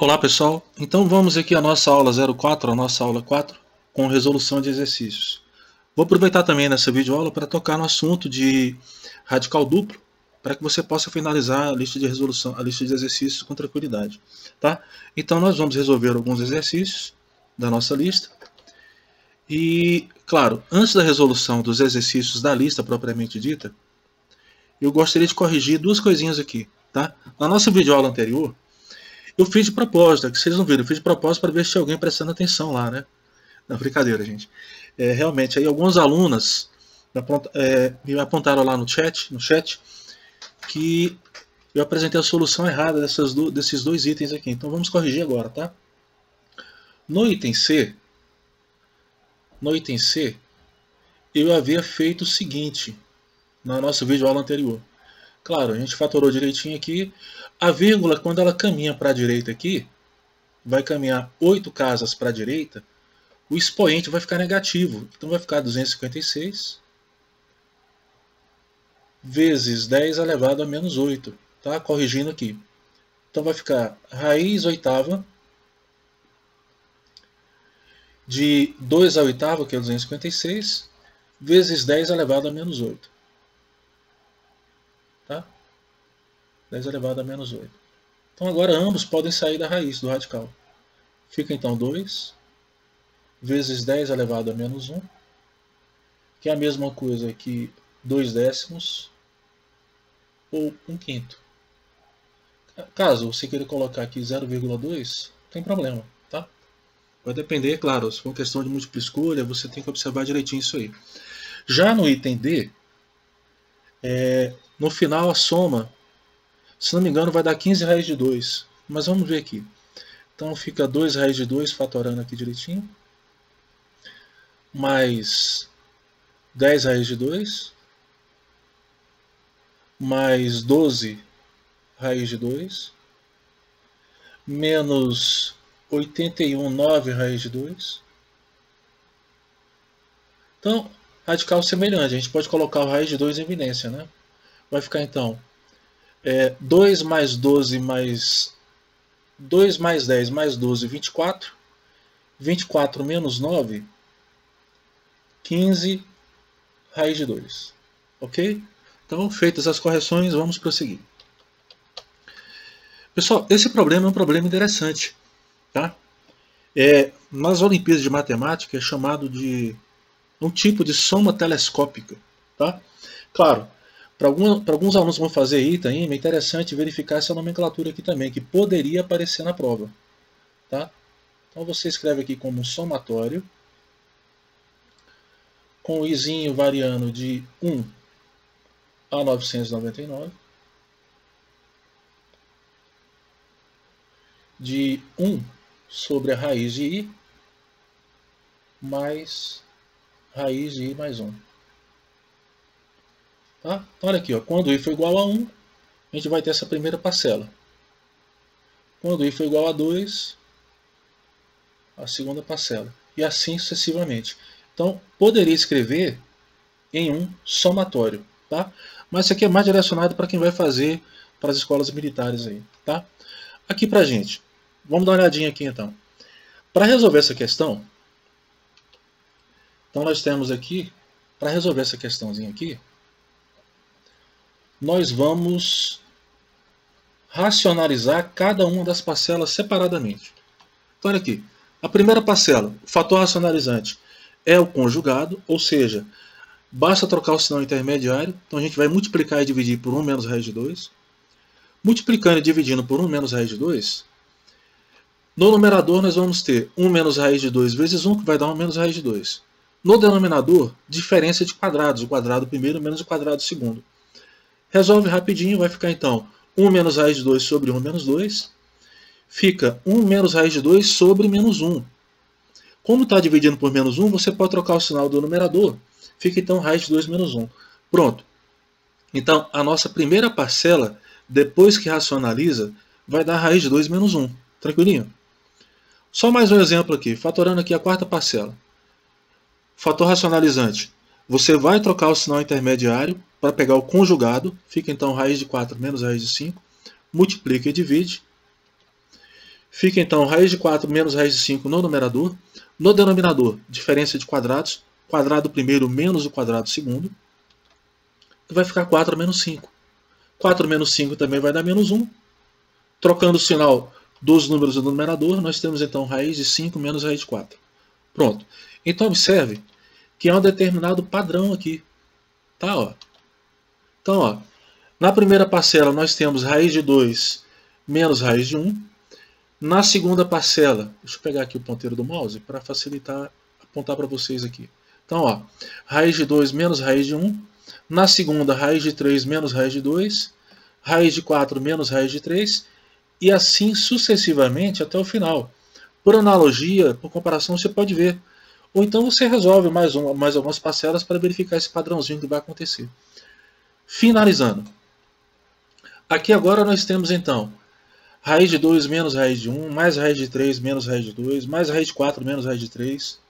Olá pessoal, então vamos aqui à nossa aula 04, a nossa aula 4, com resolução de exercícios. Vou aproveitar também nessa videoaula para tocar no assunto de radical duplo, para que você possa finalizar a lista de resolução, a lista de exercícios com tranquilidade. Tá? Então nós vamos resolver alguns exercícios da nossa lista. E, claro, antes da resolução dos exercícios da lista propriamente dita, eu gostaria de corrigir duas coisinhas aqui. Tá? Na nossa videoaula anterior, eu fiz de propósito, que vocês não viram, eu fiz de propósito para ver se tinha alguém prestando atenção lá, né? Não, brincadeira, gente. Realmente, aí algumas alunas me apontaram lá no chat que eu apresentei a solução errada desses dois itens aqui. Então vamos corrigir agora, tá? No item C, eu havia feito o seguinte, na nossa videoaula anterior. Claro, a gente fatorou direitinho aqui. A vírgula, quando ela caminha para a direita aqui, vai caminhar 8 casas para a direita, o expoente vai ficar negativo. Então vai ficar 256 vezes 10 elevado a menos 8. Tá? Corrigindo aqui. Então vai ficar raiz oitava de 2 à oitava, que é 256, vezes 10 elevado a menos 8. Tá? 10 elevado a menos 8. Então agora ambos podem sair da raiz do radical. Fica então 2 vezes 10 elevado a menos 1, que é a mesma coisa que 2 décimos ou 1/5. Caso você queira colocar aqui 0,2, não tem problema, tá? Vai depender, claro, se for questão de múltipla escolha, você tem que observar direitinho isso aí. Já no item D, no final a soma, se não me engano, vai dar 15 raiz de 2. Mas vamos ver aqui. Então fica 2 raiz de 2, fatorando aqui direitinho. Mais 10 raiz de 2. Mais 12 raiz de 2. Menos 81, 9 raiz de 2. Então, radical semelhante. A gente pode colocar o raiz de 2 em evidência, né? Vai ficar então 2 mais 12 mais 2 mais 10 mais 12, 24. 24 menos 9, 15 raiz de 2. Ok? Então, feitas as correções, vamos prosseguir. Pessoal, esse problema é um problema interessante. Tá? Nas Olimpíadas de Matemática é chamado de um tipo de soma telescópica. Tá? Claro, para alguns alunos que vão fazer ITA, é interessante verificar essa nomenclatura aqui também, que poderia aparecer na prova. Tá? Então você escreve aqui como somatório, com o izinho variando de 1 a 999, de 1 sobre a raiz de i, mais raiz de i mais 1. Tá? Então, olha aqui, ó, quando i for igual a 1, a gente vai ter essa primeira parcela. Quando i for igual a 2, a segunda parcela. E assim sucessivamente. Então, poderia escrever em um somatório. Tá? Mas isso aqui é mais direcionado para quem vai fazer para as escolas militares aí. Tá? Aqui pra gente. Vamos dar uma olhadinha aqui então. Para resolver essa questão, então nós temos aqui, para resolver essa questãozinha aqui, nós vamos racionalizar cada uma das parcelas separadamente. Então olha aqui, a primeira parcela, o fator racionalizante, é o conjugado, ou seja, basta trocar o sinal intermediário, então a gente vai multiplicar e dividir por 1 menos raiz de 2. Multiplicando e dividindo por 1 menos raiz de 2, no numerador nós vamos ter 1 menos raiz de 2 vezes 1, que vai dar 1 menos raiz de 2. No denominador, diferença de quadrados, o quadrado primeiro menos o quadrado segundo. Resolve rapidinho, vai ficar então 1 menos raiz de 2 sobre 1 menos 2. Fica 1 menos raiz de 2 sobre menos 1. Como está dividindo por menos 1, você pode trocar o sinal do numerador. Fica então raiz de 2 menos 1. Pronto. Então, a nossa primeira parcela, depois que racionaliza, vai dar raiz de 2 menos 1. Tranquilinho? Só mais um exemplo aqui, fatorando aqui a quarta parcela. Fator racionalizante. Você vai trocar o sinal intermediário para pegar o conjugado. Fica então raiz de 4 menos raiz de 5. Multiplica e divide. Fica então raiz de 4 menos raiz de 5 no numerador. No denominador, diferença de quadrados. Quadrado primeiro menos o quadrado segundo. E vai ficar 4 menos 5. 4 menos 5 também vai dar menos 1. Trocando o sinal dos números do numerador, nós temos então raiz de 5 menos raiz de 4. Pronto. Então observe que há um determinado padrão aqui. Tá, ó. Então, ó, na primeira parcela nós temos raiz de 2 menos raiz de 1. Na segunda parcela, deixa eu pegar aqui o ponteiro do mouse para facilitar apontar para vocês aqui. Então, ó, raiz de 2 menos raiz de 1. Na segunda, raiz de 3 menos raiz de 2. Raiz de 4 menos raiz de 3. E assim sucessivamente até o final. Por analogia, por comparação, você pode ver. Ou então você resolve mais algumas parcelas para verificar esse padrãozinho que vai acontecer. Finalizando. Aqui agora nós temos então raiz de 2 menos raiz de 1, mais raiz de 3 menos raiz de 2, mais raiz de 4 menos raiz de 3.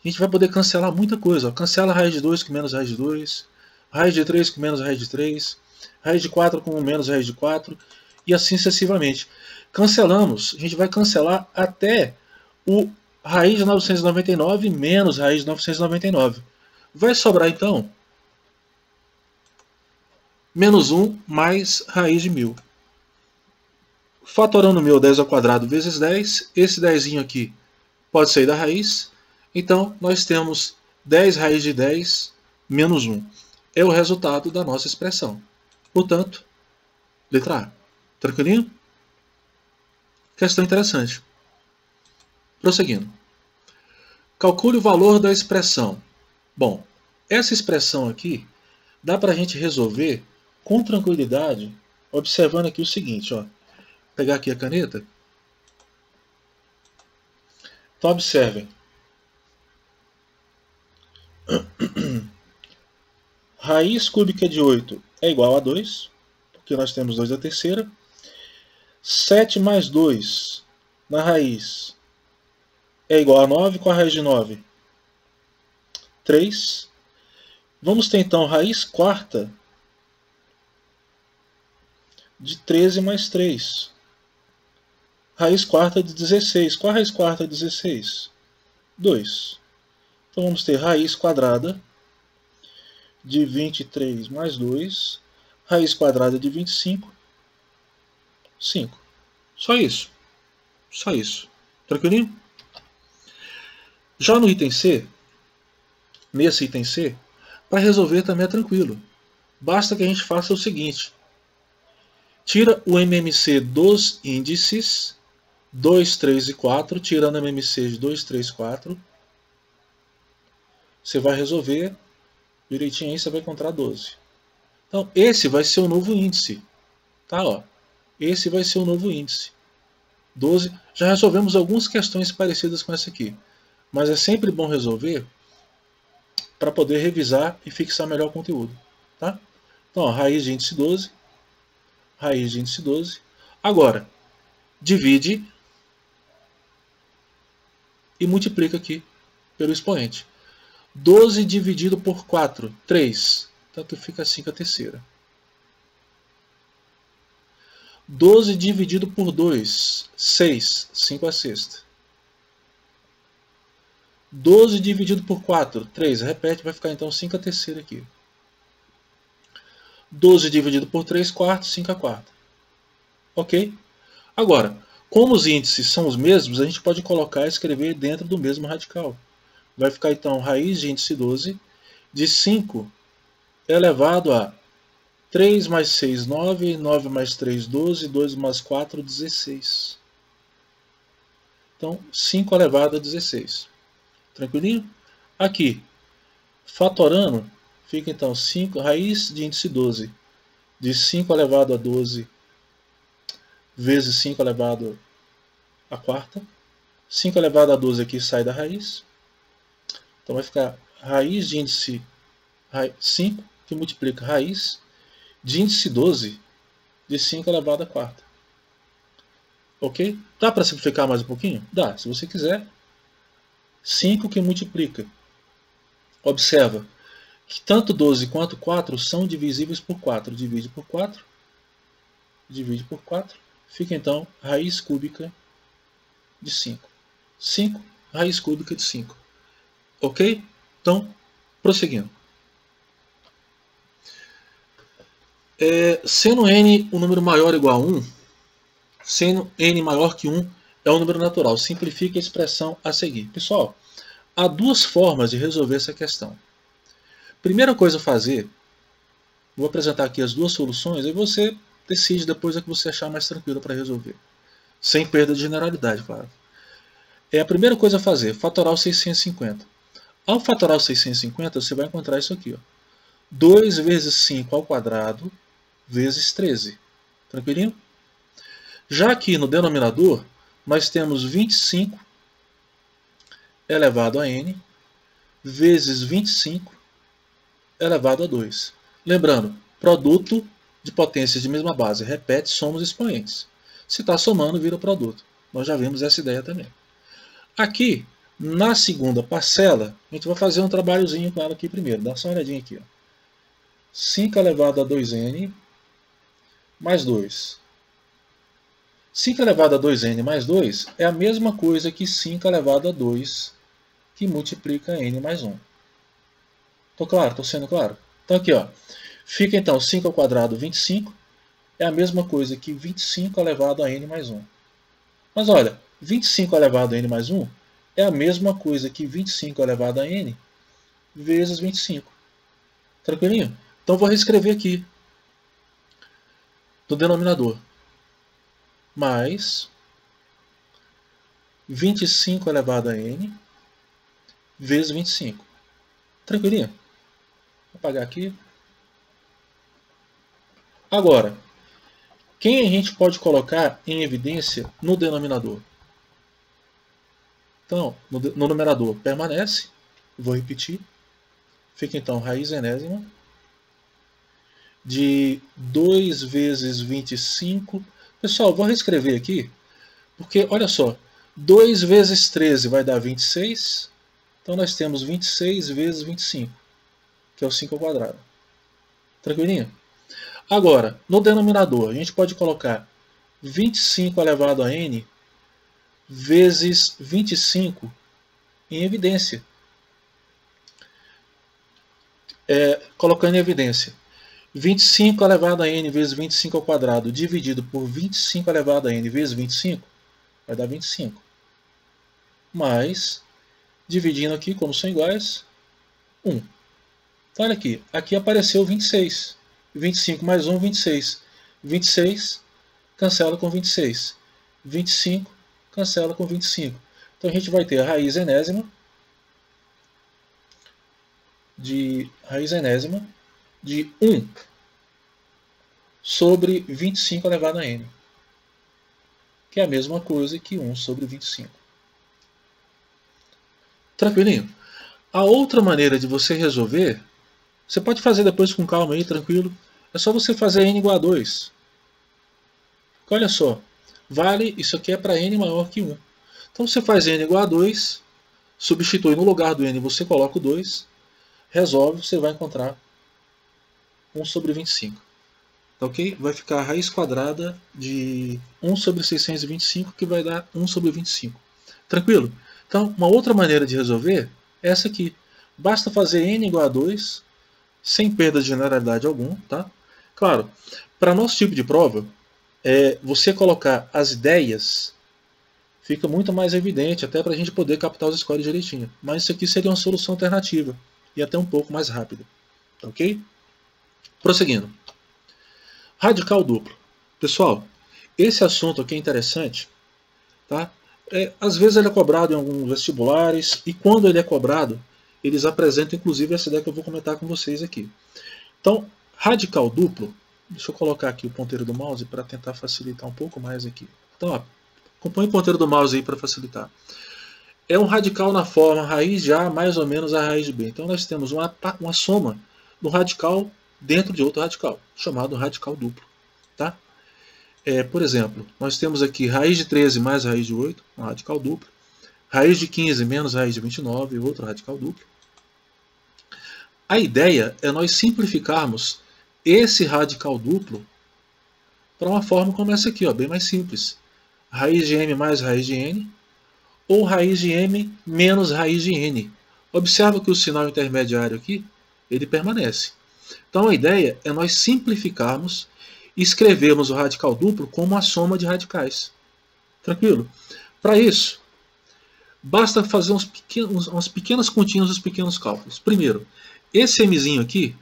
A gente vai poder cancelar muita coisa. Ó. Cancela a raiz de 2 com menos raiz de 2, raiz de 3 com menos raiz de 3, raiz de 4 com menos raiz de 4, e assim sucessivamente. Cancelamos, a gente vai cancelar até o raiz de 999 menos raiz de 999. Vai sobrar então menos 1 mais raiz de 1000. Fatorando 1000, 10 ao quadrado vezes 10. Esse 10 aqui pode sair da raiz. Então, nós temos 10 raiz de 10 menos 1. É o resultado da nossa expressão. Portanto, letra A. Tranquilinho? Questão interessante. Prosseguindo. Calcule o valor da expressão. Bom, essa expressão aqui dá para a gente resolver com tranquilidade, observando aqui o seguinte, ó. Vou pegar aqui a caneta. Então observem. Raiz cúbica de 8 é igual a 2, porque nós temos 2 da terceira. 7 mais 2 na raiz é igual a 9, com a raiz de 9, 3. Vamos ter então raiz quarta de 13 mais 3. Raiz quarta de 16. Qual a raiz quarta de 16? 2. Então vamos ter raiz quadrada de 23 mais 2. Raiz quadrada de 25. 5. Só isso. Só isso. Tranquilinho? Já no item C, nesse item C, para resolver também é tranquilo. Basta que a gente faça o seguinte. Tira o MMC dos índices 2, 3 e 4, tirando o MMC de 2, 3, 4. Você vai resolver direitinho aí, você vai encontrar 12. Então, esse vai ser o novo índice. Tá, ó. Esse vai ser o novo índice. 12. Já resolvemos algumas questões parecidas com essa aqui. Mas é sempre bom resolver para poder revisar e fixar melhor o conteúdo. Tá? Então, ó, raiz de índice 12. Raiz de índice 12. Agora, divide e multiplica aqui pelo expoente. 12 dividido por 4, 3. Tanto fica 5 a terceira. 12 dividido por 2, 6, 5 a sexta. 12 dividido por 4, 3. Repete, vai ficar então 5 a terceira aqui. 12 dividido por 3 quartos, 5 a quarta. Ok? Agora, como os índices são os mesmos, a gente pode colocar e escrever dentro do mesmo radical. Vai ficar então raiz de índice 12 de 5 elevado a 3 mais 6, 9, 9 mais 3, 12, 2 mais 4, 16. Então, 5 elevado a 16. Tranquilinho? Aqui, fatorando, fica então 5, raiz de índice 12 de 5 elevado a 12 vezes 5 elevado a quarta. 5 elevado a 12 aqui sai da raiz. Então vai ficar raiz de índice 5, que multiplica raiz de índice 12 de 5 elevado a quarta. Ok? Dá para simplificar mais um pouquinho? Dá, se você quiser. 5 que multiplica. Observa que tanto 12 quanto 4 são divisíveis por 4. Divide por 4. Divide por 4. Fica então raiz cúbica de 5. 5 raiz cúbica de 5. Ok? Então, prosseguindo. Sendo n um número maior ou igual a 1, sendo n maior que 1 é um número natural. Simplifique a expressão a seguir. Pessoal, há duas formas de resolver essa questão. Primeira coisa a fazer, vou apresentar aqui as duas soluções e você decide depois a que você achar mais tranquilo para resolver. Sem perda de generalidade, claro. A primeira coisa a fazer, fatorar o 650. Ao fatorar o 650, você vai encontrar isso aqui. Ó. 2 vezes 5 ao quadrado vezes 13. Tranquilinho? Já aqui no denominador, nós temos 25 elevado a n vezes 25 elevado a 2. Lembrando, produto de potências de mesma base. Repete, somos expoentes. Se está somando, vira produto. Nós já vimos essa ideia também. Aqui, na segunda parcela, a gente vai fazer um trabalhozinho com ela aqui primeiro. Dá só uma olhadinha aqui. Ó. 5 elevado a 2n mais 2. 5 elevado a 2n mais 2 é a mesma coisa que 5 elevado a 2 que multiplica n mais 1. Estou claro? Estou sendo claro? Então aqui, ó, fica então 5 ao quadrado 25 é a mesma coisa que 25 elevado a n mais 1. Mas olha, 25 elevado a n mais 1 é a mesma coisa que 25 elevado a n vezes 25. Tranquilinho? Então vou reescrever aqui no denominador. Mais 25 elevado a n vezes 25. Tranquilinho? Vou apagar aqui. Agora, quem a gente pode colocar em evidência no denominador? Então, no numerador permanece. Vou repetir. Fica então raiz enésima de 2 vezes 25. Pessoal, vou reescrever aqui, porque olha só, 2 vezes 13 vai dar 26. Então nós temos 26 vezes 25, que é o 5 ao quadrado. Tranquilinho? Agora, no denominador, a gente pode colocar 25 elevado a n vezes 25 em evidência. Colocando em evidência 25 elevado a n vezes 25 ao quadrado dividido por 25 elevado a n vezes 25 vai dar 25. Mais, dividindo aqui, como são iguais, 1. Então olha aqui, aqui apareceu 26. 25 mais 1, 26. 26 cancela com 26. 25 cancela com 25. Então a gente vai ter a raiz enésima de 1 sobre 25 elevado a n, que é a mesma coisa que 1 sobre 25. Tranquilinho? A outra maneira de você resolver, você pode fazer depois com calma aí, tranquilo, é só você fazer n igual a 2. Olha só, vale, isso aqui é para n maior que 1. Então você faz n igual a 2, substitui no lugar do n, você coloca o 2, resolve, você vai encontrar 1 sobre 25. Tá ok? Vai ficar a raiz quadrada de 1 sobre 625, que vai dar 1 sobre 25. Tranquilo? Então, uma outra maneira de resolver é essa aqui. Basta fazer n igual a 2, sem perda de generalidade alguma. Tá? Claro, para nosso tipo de prova, você colocar as ideias fica muito mais evidente, até para a gente poder captar os scores direitinho. Mas isso aqui seria uma solução alternativa e até um pouco mais rápida. Tá ok? Prosseguindo. Radical duplo. Pessoal, esse assunto aqui é interessante. Tá? Às vezes ele é cobrado em alguns vestibulares, e quando ele é cobrado, eles apresentam inclusive essa ideia que eu vou comentar com vocês aqui. Então, radical duplo, deixa eu colocar aqui o ponteiro do mouse para tentar facilitar um pouco mais aqui. Então, ó, acompanhe o ponteiro do mouse aí para facilitar. É um radical na forma raiz de A mais ou menos a raiz de B. Então nós temos uma soma do radical dentro de outro radical, chamado radical duplo. Tá? Por exemplo, nós temos aqui raiz de 13 mais raiz de 8, um radical duplo. Raiz de 15 menos raiz de 29, outro radical duplo. A ideia é nós simplificarmos esse radical duplo para uma forma como essa aqui, ó, bem mais simples. Raiz de m mais raiz de n ou raiz de m menos raiz de n. Observa que o sinal intermediário aqui, ele permanece. Então a ideia é nós simplificarmos e escrevermos o radical duplo como a soma de radicais. Tranquilo? Para isso, basta fazer umas pequenas continhas dos pequenos cálculos. Primeiro, esse mzinho aqui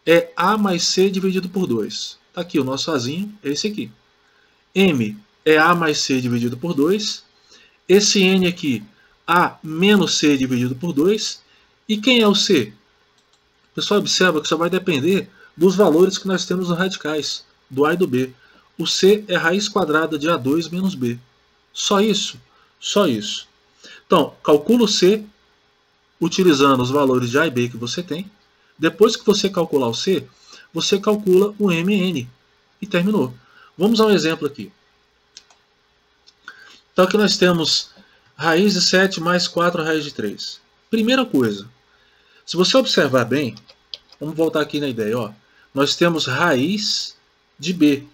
é A mais C dividido por 2. Está aqui, o nosso Azinho é esse aqui. M é A mais C dividido por 2. Esse N aqui, A menos C dividido por 2. E quem é o C? O pessoal observa que só vai depender dos valores que nós temos nos radicais, do A e do B. O C é raiz quadrada de A2 menos B. Só isso? Só isso. Então, calcula o C utilizando os valores de A e B que você tem. Depois que você calcular o C, você calcula o MN. E terminou. Vamos a um exemplo aqui. Então aqui nós temos raiz de 7 mais 4 raiz de 3. Primeira coisa, se você observar bem, vamos voltar aqui na ideia. Ó, nós temos raiz de B.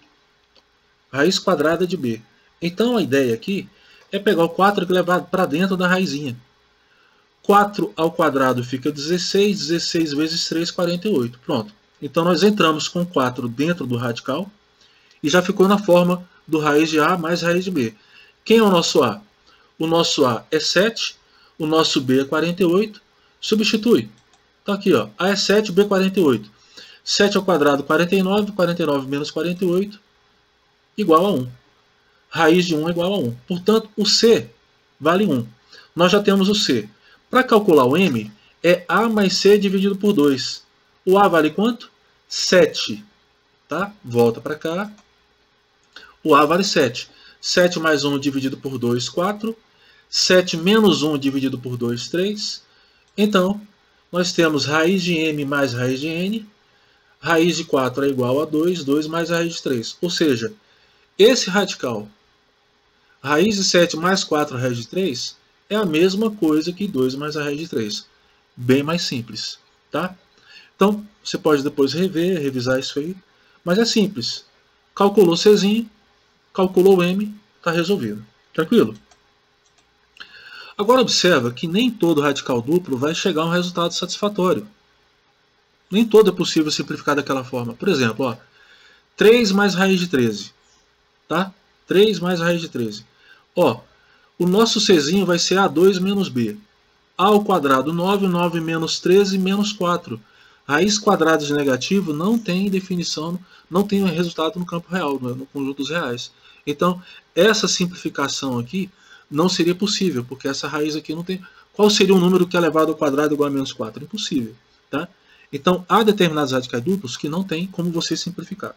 Raiz quadrada de B. Então a ideia aqui é pegar o 4 e levar para dentro da raizinha. 4 ao quadrado fica 16, 16 vezes 3, 48. Pronto. Então nós entramos com 4 dentro do radical e já ficou na forma do raiz de A mais raiz de B. Quem é o nosso A? O nosso A é 7, o nosso B é 48. Substitui. Está aqui, ó. A é 7, B é 48. 7 ao quadrado, 49. 49 menos 48, igual a 1. Raiz de 1 é igual a 1. Portanto, o C vale 1. Nós já temos o C. Para calcular o M, é A mais C dividido por 2. O A vale quanto? 7. Tá? Volta para cá. O A vale 7. 7 mais 1 dividido por 2, 4. 7 menos 1 dividido por 2, 3. Então, nós temos raiz de M mais raiz de N. Raiz de 4 é igual a 2. 2 mais a raiz de 3. Ou seja, esse radical, raiz de 7 mais 4 raiz de 3, é a mesma coisa que 2 mais a raiz de 3. Bem mais simples. Tá? Então, você pode depois revisar isso aí. Mas é simples. Calculou o Czinho, calculou o M, está resolvido. Tranquilo? Agora observa que nem todo radical duplo vai chegar a um resultado satisfatório. Nem todo é possível simplificar daquela forma. Por exemplo, ó, 3 mais raiz de 13. Tá? 3 mais raiz de 13. Ó, o nosso Czinho vai ser A2 menos B. A ao quadrado 9, 9 menos 13 menos 4. Raiz quadrada de negativo não tem definição, não tem resultado no campo real, no conjunto dos reais. Então, essa simplificação aqui não seria possível, porque essa raiz aqui não tem... Qual seria o número que é elevado ao quadrado igual a menos 4? Impossível. Tá? Então, há determinados radicais duplos que não tem como você simplificar.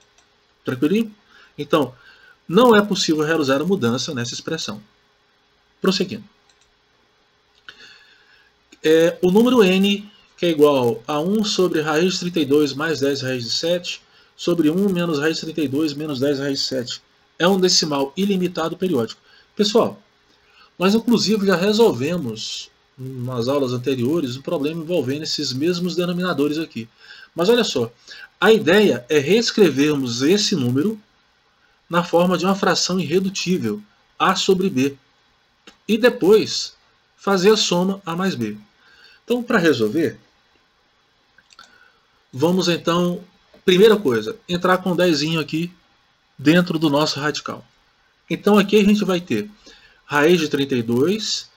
Tranquilinho? Então, não é possível realizar a mudança nessa expressão. Prosseguindo. O número n, que é igual a 1 sobre raiz de 32 mais 10 raiz de 7, sobre 1 menos raiz de 32 menos 10 raiz de 7, é um decimal ilimitado periódico. Pessoal, nós inclusive já resolvemos nas aulas anteriores um problema envolvendo esses mesmos denominadores aqui. Mas olha só, a ideia é reescrevermos esse número na forma de uma fração irredutível, A sobre B. E depois fazer a soma A mais B. Então, para resolver, vamos então, primeira coisa, entrar com o 10 aqui dentro do nosso radical. Então aqui a gente vai ter raiz de 32,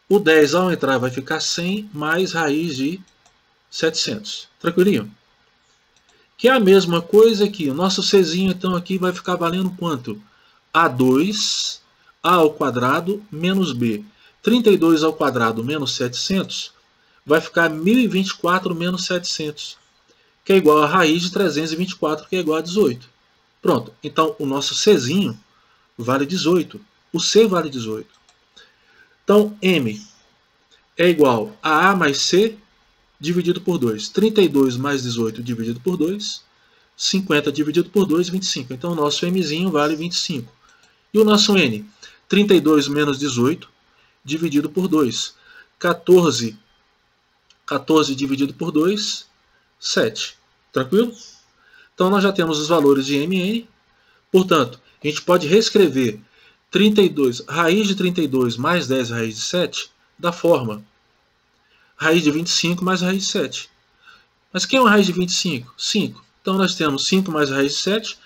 o 10 ao entrar vai ficar 100, mais raiz de 700. Tranquilinho? Que é a mesma coisa aqui. O nosso Czinho então aqui vai ficar valendo quanto? A2, A ao quadrado menos B. 32 ao quadrado menos 700 vai ficar 1024 menos 700, que é igual a raiz de 324, que é igual a 18. Pronto. Então o nosso Czinho vale 18. O C vale 18. Então M é igual a A mais C dividido por 2. 32 mais 18 dividido por 2. 50 dividido por 2, 25. Então o nosso Mzinho vale 25. E o nosso N? 32 menos 18 dividido por 2. 14 dividido por 2, 7. Tranquilo? Então nós já temos os valores de MN. Portanto, a gente pode reescrever 32, raiz de 32 mais 10 raiz de 7 dá forma raiz de 25 mais raiz de 7. Mas quem é uma raiz de 25? 5. Então nós temos 5 mais raiz de 7.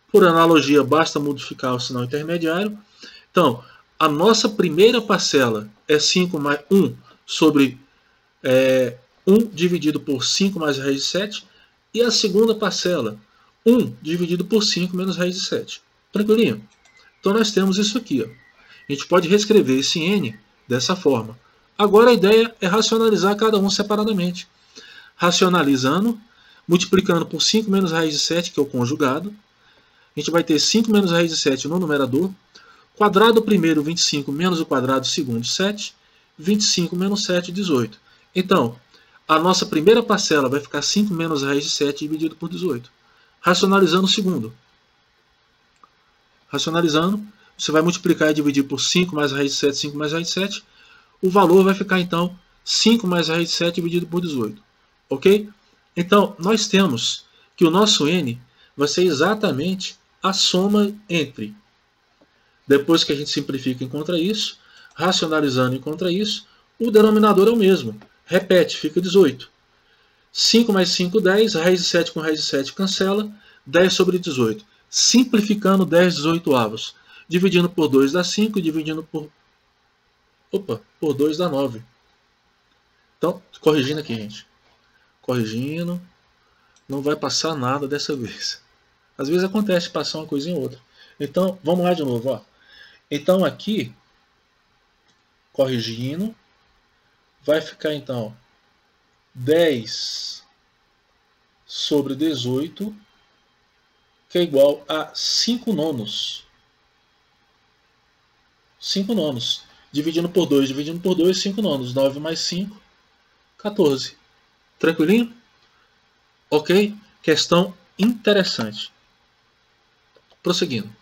Por analogia, basta modificar o sinal intermediário. Então, a nossa primeira parcela é 5 mais 1 sobre 1 dividido por 5 mais raiz de 7. E a segunda parcela, 1 dividido por 5 menos raiz de 7. Tranquilinho? Então nós temos isso aqui. Ó. A gente pode reescrever esse n dessa forma. Agora a ideia é racionalizar cada um separadamente. Racionalizando, multiplicando por 5 menos raiz de 7, que é o conjugado. A gente vai ter 5 menos raiz de 7 no numerador. Quadrado primeiro, 25, menos o quadrado segundo, 7. 25 menos 7, 18. Então, a nossa primeira parcela vai ficar 5 menos raiz de 7 dividido por 18. Racionalizando o segundo. Racionalizando, você vai multiplicar e dividir por 5 mais raiz de 7, 5 mais raiz de 7. O valor vai ficar, então, 5 mais raiz de 7 dividido por 18. Ok? Então, nós temos que o nosso n vai ser exatamente a soma entre, depois que a gente simplifica e encontra isso, racionalizando e encontra isso, o denominador é o mesmo. Repete, fica 18. 5 mais 5, 10. Raiz de 7 com raiz de 7 cancela. 10 sobre 18. Simplificando 10 18avos. Dividindo por 2 dá 5. Dividindo por 2 dá 9. Então, corrigindo aqui, gente. Corrigindo. Não vai passar nada dessa vez. Às vezes acontece passar uma coisinha ou outra. Então, vamos lá de novo. Ó. Então, aqui, corrigindo, vai ficar, então, 10 sobre 18, que é igual a 5 nonos. 5 nonos. Dividindo por 2, 5 nonos. 9 mais 5, 14. Tranquilinho? Ok? Questão interessante. Prosseguindo.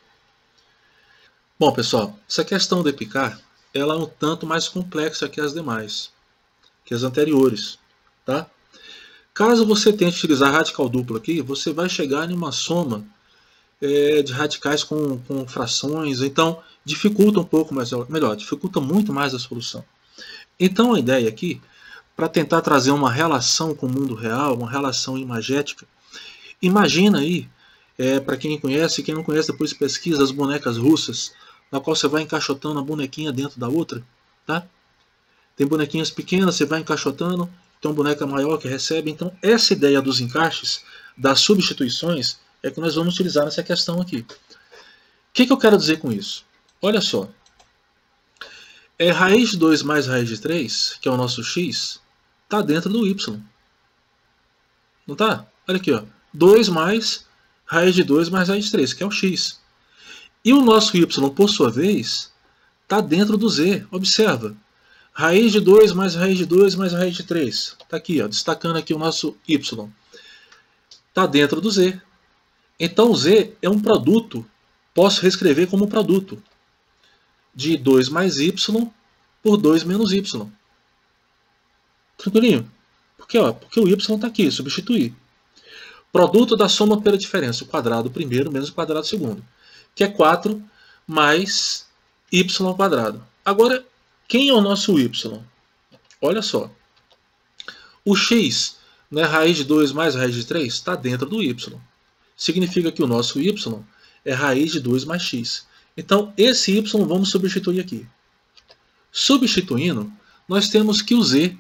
Bom, pessoal, essa questão de picar, ela é um tanto mais complexa que as demais, que as anteriores, tá? Caso você tente utilizar radical duplo aqui, você vai chegar em uma soma de radicais com frações, então dificulta um pouco mais, melhor, dificulta muito mais a solução. Então a ideia aqui, para tentar trazer uma relação com o mundo real, uma relação imagética, imagina aí, para quem conhece, quem não conhece depois pesquisa as bonecas russas, na qual você vai encaixotando a bonequinha dentro da outra, tá? Tem bonequinhas pequenas, você vai encaixotando, tem uma boneca maior que recebe. Então essa ideia dos encaixes, das substituições, é que nós vamos utilizar nessa questão aqui. O que eu quero dizer com isso? Olha só. Raiz de 2 mais raiz de 3, que é o nosso x, está dentro do y. Não está? Olha aqui, ó. 2 mais raiz de 2 mais raiz de 3, que é o x. E o nosso y, por sua vez, está dentro do z. Observa. Raiz de 2 mais raiz de 2 mais raiz de 3. Está aqui, ó, destacando aqui o nosso y. Está dentro do z. Então o z é um produto, posso reescrever como produto, de 2 mais y por 2 menos y. Tranquilinho? Porque o y está aqui, substituir. Produto da soma pela diferença, o quadrado primeiro menos o quadrado segundo, que é 4 mais y ao quadrado. Agora, quem é o nosso y? Olha só. O x, né, raiz de 2 mais raiz de 3, está dentro do y. Significa que o nosso y é raiz de 2 mais x. Então, esse y vamos substituir aqui. Substituindo, nós temos que o z.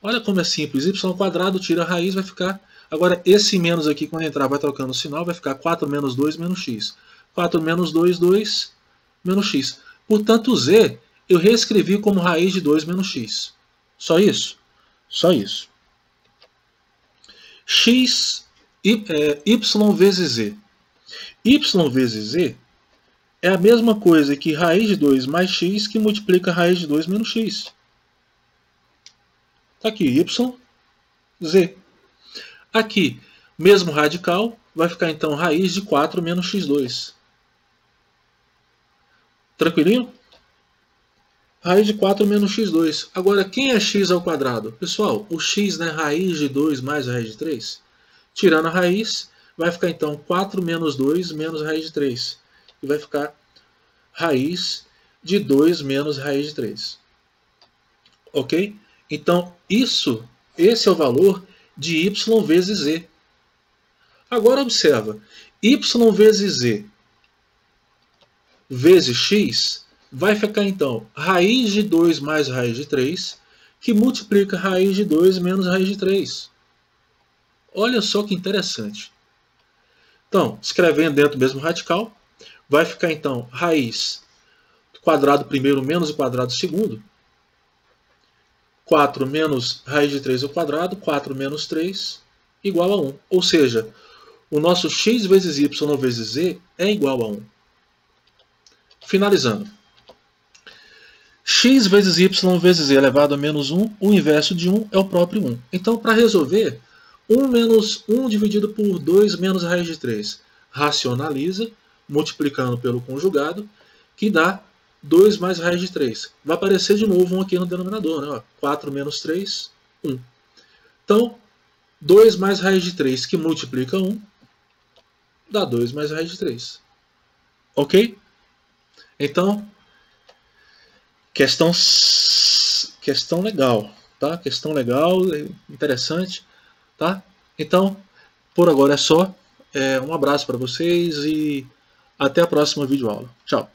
Olha como é simples. Y ao quadrado tira a raiz, vai ficar... Agora, esse menos aqui, quando entrar, vai trocando o sinal, vai ficar 4 menos 2 menos x. 4 menos 2, 2 menos x. Portanto, o z eu reescrevi como raiz de 2 menos x. Só isso? Só isso. X, y vezes z. Y vezes z é a mesma coisa que raiz de 2 mais x que multiplica raiz de 2 menos x. Está aqui, y, z. Aqui, mesmo radical, vai ficar então raiz de 4 menos x2. Tranquilinho? Raiz de 4 menos x2. Agora, quem é x ao quadrado? Pessoal, o x, né, raiz de 2 mais raiz de 3. Tirando a raiz, vai ficar então 4 menos 2 menos raiz de 3. E vai ficar raiz de 2 menos raiz de 3. Ok? Então, esse é o valor de y vezes z. Agora observa, y vezes z vezes x vai ficar então raiz de 2 mais raiz de 3, que multiplica raiz de 2 menos raiz de 3. Olha só que interessante. Então, escrevendo dentro do mesmo radical, vai ficar então raiz do quadrado primeiro menos o quadrado segundo. 4 menos raiz de 3 ao quadrado, 4 menos 3, igual a 1. Ou seja, o nosso x vezes y vezes z é igual a 1. Finalizando. X vezes y vezes z elevado a menos 1, o inverso de 1 é o próprio 1. Então, para resolver, 1 menos 1 dividido por 2 menos raiz de 3. Racionaliza, multiplicando pelo conjugado, que dá 2 mais raiz de 3. Vai aparecer de novo 1 aqui no denominador, né? 4 menos 3, 1. Então, 2 mais raiz de 3, que multiplica 1, dá 2 mais raiz de 3. Ok? Então, questão legal, tá? Questão legal, interessante, tá? Então, por agora é só. Um abraço para vocês e até a próxima videoaula. Tchau!